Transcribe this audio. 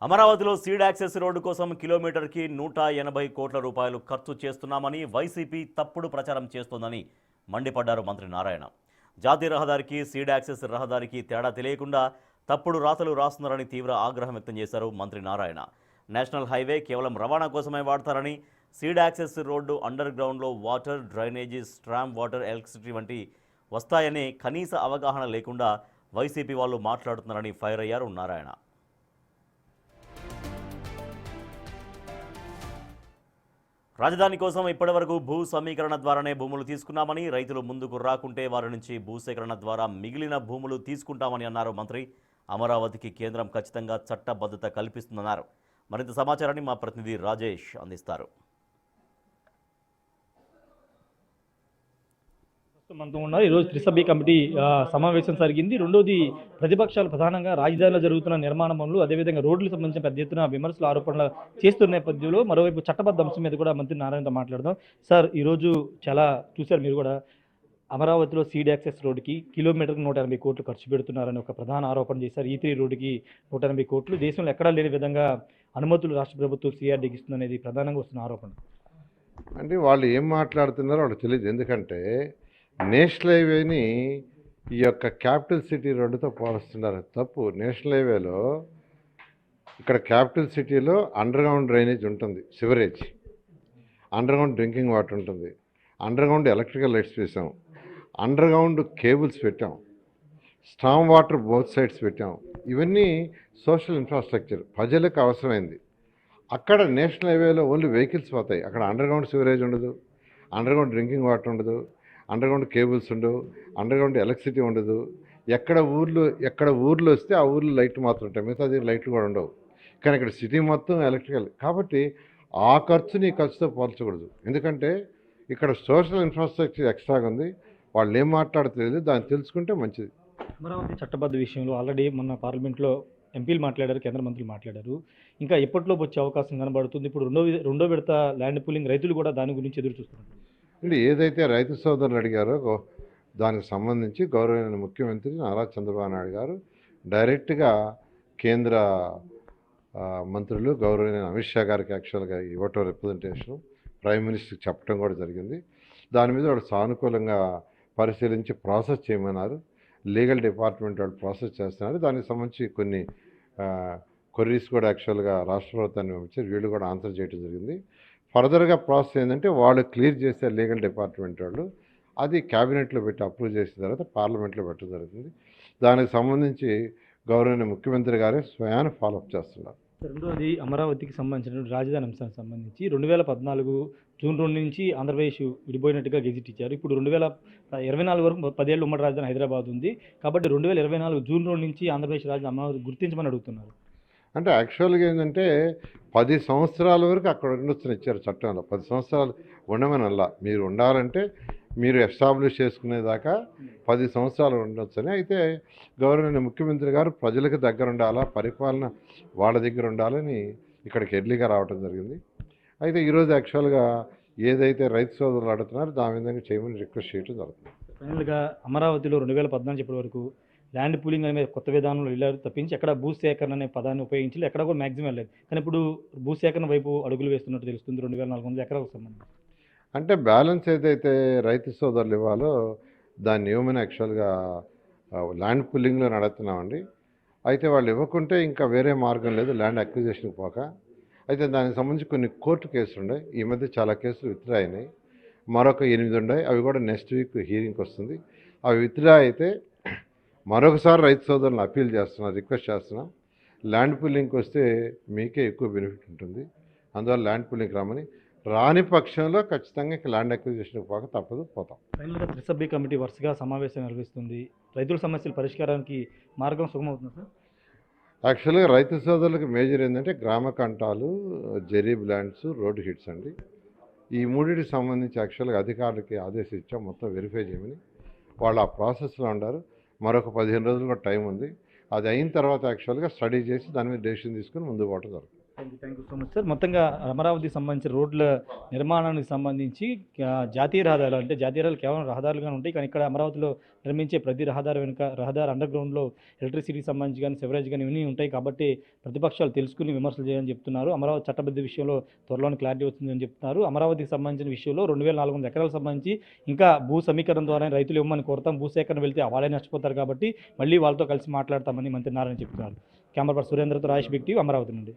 అమరావతిలో seed access road కోసం కిలోమీటర్కి 180 కోట్ల రూపాయలు ఖర్చు చేస్తున్నామని వైసీపీ తప్పుడు ప్రచారం చేస్తోందని మండిపడ్డారు మంత్రి నారాయణ. జాతీయ రహదారికి సీడ్ యాక్సెస్ రహదారికి తేడా తెలియకుండా తప్పుడు రాతలు రాస్తున్నారని తీవ్ర ఆగ్రహం వ్యక్తం చేశారు మంత్రి నారాయణ. నేషనల్ హైవే కేవలం రవాణా కోసమే వాడతారని, సీడ్ యాక్సెస్ రోడ్డు అండర్ గ్రౌండ్లో water, drainage, storm water, electricity వంటి వస్తాయనే కనీస అవగాహన లేకుండా వైసీపీ వాళ్ళు మాట్లాడుతున్నారని ఫైర్ అయ్యారు నారాయణ. రాజధాని కోసం ఇప్పటివరకు భూ సమీకరణ ద్వారానే భూములు తీసుకున్నామని, రైతులు ముందుకు రాకుంటే వారి నుంచి భూసేకరణ ద్వారా మిగిలిన భూములు తీసుకుంటామని అన్నారు మంత్రి. అమరావతికి కేంద్రం ఖచ్చితంగా చట్టబద్ధత కల్పిస్తుందన్నారు. మరింత సమాచారాన్ని మా ప్రతినిధి రాజేష్ అందిస్తారు. మనతో ఉన్నారు. ఈరోజు త్రిసభ్య కమిటీ సమావేశం జరిగింది. రెండోది, ప్రతిపక్షాలు ప్రధానంగా రాజధానిలో జరుగుతున్న నిర్మాణ పనులు, అదేవిధంగా రోడ్లకు సంబంధించిన పెద్ద ఎత్తున విమర్శలు, ఆరోపణలు చేస్తున్న నేపథ్యంలో మరోవైపు చట్టబద్ధ అంశం మీద కూడా మంత్రి నారాయణతో మాట్లాడదాం. సార్, ఈరోజు చాలా చూశారు మీరు కూడా, అమరావతిలో సీడ్ యాక్సెస్ రోడ్డుకి కిలోమీటర్కి 180 కోట్లు ఖర్చు పెడుతున్నారని ఒక ప్రధాన ఆరోపణ చేశారు. E3 రోడ్డుకి 180 కోట్లు, దేశంలో ఎక్కడా లేని విధంగా అనుమతులు రాష్ట్ర ప్రభుత్వం CRDకి ఇస్తుందనేది ప్రధానంగా వస్తున్న ఆరోపణ. అంటే వాళ్ళు ఏం మాట్లాడుతున్నారో వాళ్ళకి తెలియదు. ఎందుకంటే నేషనల్ హైవేని ఈ యొక్క క్యాపిటల్ సిటీ రోడ్డుతో పోలుస్తున్నారు. తప్పు. నేషనల్ హైవేలో ఇక్కడ క్యాపిటల్ సిటీలో అండర్ గ్రౌండ్ డ్రైనేజ్ ఉంటుంది, sewerage, under ground drinking water ఉంటుంది, అండర్ గ్రౌండ్ ఎలక్ట్రికల్ లైట్స్ వేసాం, అండర్ గ్రౌండ్ కేబుల్స్ పెట్టాం, స్టామ్ వాటర్ బోత్ సైడ్స్ పెట్టాం. ఇవన్నీ సోషల్ ఇన్ఫ్రాస్ట్రక్చర్, ప్రజలకు అవసరమైంది. అక్కడ నేషనల్ హైవేలో ఓన్లీ వెహికల్స్ పోతాయి. అక్కడ అండర్ గ్రౌండ్ సివరేజ్ ఉండదు, అండర్ గ్రౌండ్ డ్రింకింగ్ వాటర్ ఉండదు, అండర్ గ్రౌండ్ కేబుల్స్ ఉండవు, అండర్ గ్రౌండ్ ఎలక్ట్రిసిటీ ఉండదు. ఎక్కడ ఊర్లు వస్తే ఆ ఊర్లో లైట్లు మాత్రం ఉంటాయి, మిగతా అది లైట్లు కూడా ఉండవు. కానీ ఇక్కడ సిటీ మొత్తం ఎలక్ట్రికల్. కాబట్టి ఆ ఖర్చుని ఈ ఖర్చుతో పోల్చకూడదు. ఎందుకంటే ఇక్కడ సోషల్ ఇన్ఫ్రాస్ట్రక్చర్ ఎక్స్ట్రాగా ఉంది. వాళ్ళు ఏం మాట్లాడలేదు, దాన్ని తెలుసుకుంటే మంచిది. అమరావతి చట్టబద్ధ విషయంలో ఆల్రెడీ మొన్న పార్లమెంట్లో ఎంపీలు మాట్లాడారు, కేంద్ర మంత్రులు మాట్లాడారు. ఇంకా ఎప్పటిలోపు వచ్చే అవకాశం కనబడుతుంది. ఇప్పుడు రెండో విడత ల్యాండ్ పూలింగ్, రైతులు కూడా దాని గురించి ఎదురు చూస్తున్నారు. అంటే ఏదైతే రైతు సోదరులు అడిగారో దానికి సంబంధించి గౌరవనీయ ముఖ్యమంత్రి నారా చంద్రబాబు నాయుడు గారు డైరెక్ట్గా కేంద్ర మంత్రులు గౌరవనీయ అమిత్ షా గారికి యాక్చువల్గా ఇవ్వటం, రిప్రజెంటేషన్ ప్రైమ్ మినిస్టర్కి చెప్పడం కూడా జరిగింది. దాని మీద వాళ్ళు సానుకూలంగా పరిశీలించి ప్రాసెస్ చేయమన్నారు. లీగల్ డిపార్ట్మెంట్ వాళ్ళు ప్రాసెస్ చేస్తున్నారు. దానికి సంబంధించి కొన్ని క్వరీస్ కూడా యాక్చువల్గా రాష్ట్ర ప్రభుత్వాన్ని పంపించారు. వీళ్ళు కూడా ఆన్సర్ చేయడం జరిగింది. ఫర్దర్గా ప్రాసెస్ ఏంటంటే వాళ్ళు క్లియర్ చేసే లీగల్ డిపార్ట్మెంట్ వాళ్ళు అది క్యాబినెట్లో పెట్టి అప్రూవ్ చేసిన తర్వాత పార్లమెంట్లో పెట్టడం జరుగుతుంది. దానికి సంబంధించి గౌరవనీయ ముఖ్యమంత్రి గారే స్వయాన్ని ఫాలోఅప్ చేస్తున్నారు. రెండోది, అమరావతికి సంబంధించిన రాజధాని అంశానికి సంబంధించి 2014 జూన్ 2 నుంచి ఆంధ్రప్రదేశ్ విడిపోయినట్టుగా గెజిట్ ఇచ్చారు. ఇప్పుడు 2024 వరకు 10 ఏళ్ళు ఉమ్మడి రాజధాని హైదరాబాద్ ఉంది. కాబట్టి 2024 జూన్ 2 నుంచి ఆంధ్రప్రదేశ్ రాజధాని అమరావతి గుర్తించమని అడుగుతున్నారు. అంటే యాక్చువల్గా ఏంటంటే 10 సంవత్సరాల వరకు అక్కడ ఉండొచ్చని ఇచ్చారు చట్టంలో. 10 సంవత్సరాలు ఉండమని అలా, మీరు ఉండాలంటే మీరు ఎస్టాబ్లిష్ చేసుకునేదాకా 10 సంవత్సరాలు ఉండొచ్చని. అయితే గౌరవనీయ ముఖ్యమంత్రి గారు ప్రజలకు దగ్గర ఉండాలా, పరిపాలన వాళ్ళ దగ్గర ఉండాలని ఇక్కడికి ఎర్లీగా రావడం జరిగింది. అయితే ఈరోజు యాక్చువల్గా ఏదైతే రైతు సోదరులు అడుగుతున్నారో దాని విధంగా చేయమని రిక్వెస్ట్ చేయడం జరుగుతుంది. ఫైనల్గా అమరావతిలో 2014 ఇప్పటి వరకు ల్యాండ్ పూలింగ్ అనే కొత్త విధానంలో వెళ్ళారు తప్పించి ఎక్కడ భూసేకరణ అనే పదాన్ని ఉపయోగించి ఎక్కడ కూడా మ్యాక్సిమం వెళ్ళలేదు. కానీ ఇప్పుడు భూసేకరణ వైపు అడుగులు వేస్తున్నట్టు తెలుస్తుంది. 2004 ఎకరాలకు సంబంధించి అంటే బ్యాలెన్స్ ఏదైతే రైతు సోదరులు ఇవ్వాలో దాన్ని ఇవ్వమని యాక్చువల్గా ల్యాండ్ పుల్లింగ్లో నడుస్తున్నామండి. అయితే వాళ్ళు ఇవ్వకుంటే ఇంకా వేరే మార్గం లేదు ల్యాండ్ అక్విజిషన్కి పోక. అయితే దానికి సంబంధించి కొన్ని కోర్టు కేసులు ఉన్నాయి. ఈ మధ్య చాలా కేసులు విత్డ్రా అయినాయి. మరొక 8 ఉన్నాయి. అవి కూడా నెక్స్ట్ వీక్ హీరింగ్కి వస్తుంది. అవి విత్డ్రా అయితే మరొకసారి రైతు సోదరులను అప్పీల్ చేస్తున్నాం, రిక్వెస్ట్ చేస్తున్నాం. ల్యాండ్ పుల్లింగ్కి వస్తే మీకే ఎక్కువ బెనిఫిట్ ఉంటుంది. అందువల్ల ల్యాండ్ పుల్లింగ్కి రమ్మని, రాని పక్షంలో ఖచ్చితంగా ల్యాండ్ అక్విజిషన్కి పోక తప్పదు, పోతాం. ఫైనల్గా త్రిసభ్య కమిటీ వరుసగా సమావేశం నిర్వహిస్తుంది. రైతుల సమస్యల పరిష్కారానికి మార్గం సుగమవుతుంది సార్. యాక్చువల్గా రైతు సోదరులకు మేజర్ ఏంటంటే గ్రామ కంటాలు, జరీబ్ ల్యాండ్స్, రోడ్డు హిట్స్ అండి. ఈ మూడింటికి సంబంధించి యాక్చువల్గా అధికారులకి ఆదేశించాం మొత్తం వెరిఫై చేయమని. వాళ్ళు ఆ ప్రాసెస్లో ఉన్నారు. మరొక 15 రోజులు కూడా టైం ఉంది. అది అయిన తర్వాత యాక్చువల్గా స్టడీ చేసి దాని మీద డెసిషన్ తీసుకుని ముందుకు పోవడం జరుగుతుంది. Thank you so much sir. మొత్తంగా అమరావతికి సంబంధించిన రోడ్ల నిర్మాణానికి సంబంధించి జాతీయ రహదారులు అంటే జాతీయ రహదారులు కేవలం రహదారులుగా ఉంటాయి, కానీ ఇక్కడ అమరావతిలో నిర్మించే ప్రతి రహదారి వెనుక రహదారి అండర్ గ్రౌండ్లో ఎలక్ట్రిసిటీకి సంబంధించి కానీ సెవరేజ్ కానీ ఇవన్నీ ఉంటాయి. కాబట్టి ప్రతిపక్షాలు తెలుసుకుని విమర్శలు చేయాలని చెప్తున్నారు. అమరావతి చట్టబద్ధ విషయంలో త్వరలోనే క్లారిటీ వస్తుందని చెప్తున్నారు. అమరావతికి సంబంధించిన విషయంలో 2400 ఎకరాలకు సంబంధించి ఇంకా భూ సమీకరణ ద్వారా రైతులు ఇవ్వమని కోరుతాం. భూసేకరణ వెళ్తే వాళ్ళే నష్టపోతారు కాబట్టి మళ్ళీ వాళ్ళతో కలిసి మాట్లాడతామని మంత్రి నారాయణ చెప్తున్నారు. కెమెరా పర్సన్ సురేంద్రతో రాజేష్ బిగ్ టీవీ అమరావతి నుండి.